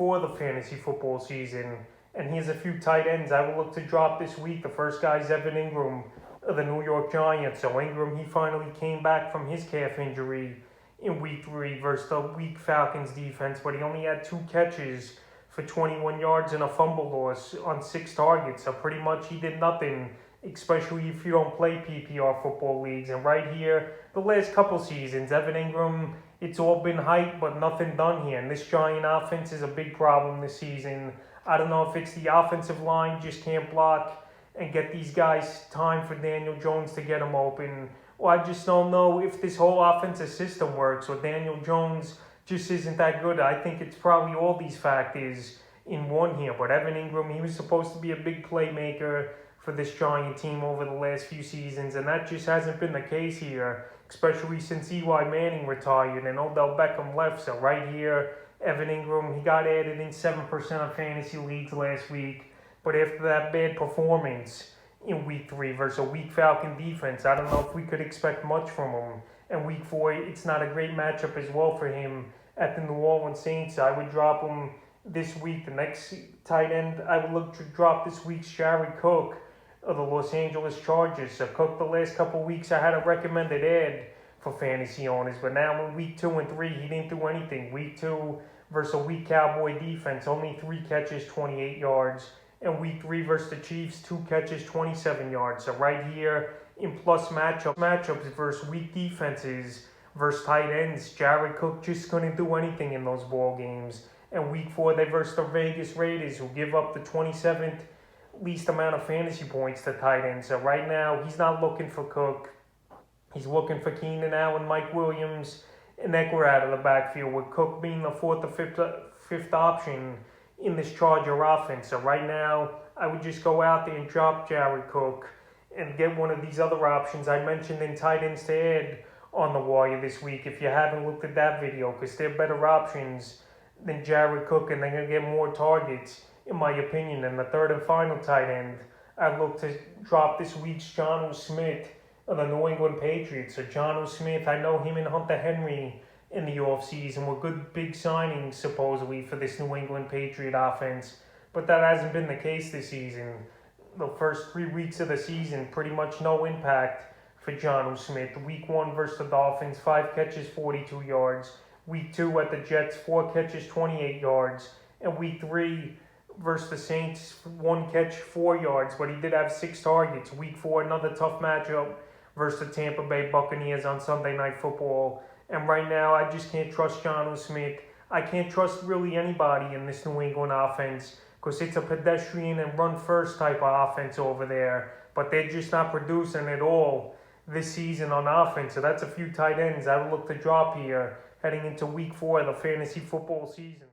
4 of the fantasy football season, and here's a few tight ends I will look to drop this week. The first guy is Ingram of the New York Giants. So Ingram, he finally came back from his calf injury in week 3 versus the weak Falcons defense, but he only had 2 catches for 21 yards and a fumble loss on 6 targets. So pretty much he did nothing, especially if you don't play PPR football leagues. And right here, the last couple seasons, Ingram, it's all been hype, but nothing done here. And this Giant offense is a big problem this season. I don't know if it's the offensive line just can't block and get these guys time for Daniel Jones to get them open. Or I just don't know if this whole offensive system works or Daniel Jones just isn't that good. I think it's probably all these factors in one here. But Ingram, he was supposed to be a big playmaker for this Giant team over the last few seasons, and that just hasn't been the case here, especially since Eli Manning retired and Odell Beckham left. So right here, Ingram, he got added in 7% of fantasy leagues last week, but after that bad performance in week 3 versus a weak Falcon defense, I don't know if we could expect much from him. And week 4, it's not a great matchup as well for him at the New Orleans Saints. I would drop him this week. The next tight end I would look to drop this week's Jared Cook of the Los Angeles Chargers. So Cook, the last couple of weeks, I had a recommended ad for fantasy owners, but now in week 2 and 3, he didn't do anything. Week 2 versus a weak Cowboy defense, only 3 catches, 28 yards. And week 3 versus the Chiefs, 2 catches, 27 yards. So right here, in plus matchups versus weak defenses versus tight ends, Jared Cook just couldn't do anything in those ball games. And week 4, they versus the Vegas Raiders, who give up the 27th least amount of fantasy points to tight ends. So right now, he's not looking for Cook. He's looking for Keenan Allen, Mike Williams, and Eckler out of the backfield, with Cook being the 4th or 5th option in this Charger offense. So right now, I would just go out there and drop Jared Cook and get one of these other options I mentioned in tight ends to add on the wire this week if you haven't looked at that video, because they're better options than Jared Cook, and they're going to get more targets, in my opinion. And the third and final tight end I look to drop this week's Jonnu Smith of the New England Patriots. So Jonnu Smith, I know him and Hunter Henry in the offseason were good big signings supposedly for this New England Patriot offense, but that hasn't been the case this season. The first 3 weeks of the season, pretty much no impact for Jonnu Smith. Week 1 versus the Dolphins, 5 catches, 42 yards. Week 2 at the Jets, 4 catches, 28 yards. And week 3 versus the Saints, 1 catch, 4 yards, but he did have 6 targets. Week 4, another tough matchup versus the Tampa Bay Buccaneers on Sunday Night Football. And right now, I just can't trust Jonnu Smith. I can't trust really anybody in this New England offense, because it's a pedestrian and run-first type of offense over there. But they're just not producing at all this season on offense. So that's a few tight ends I would look to drop here heading into week 4 of the fantasy football season.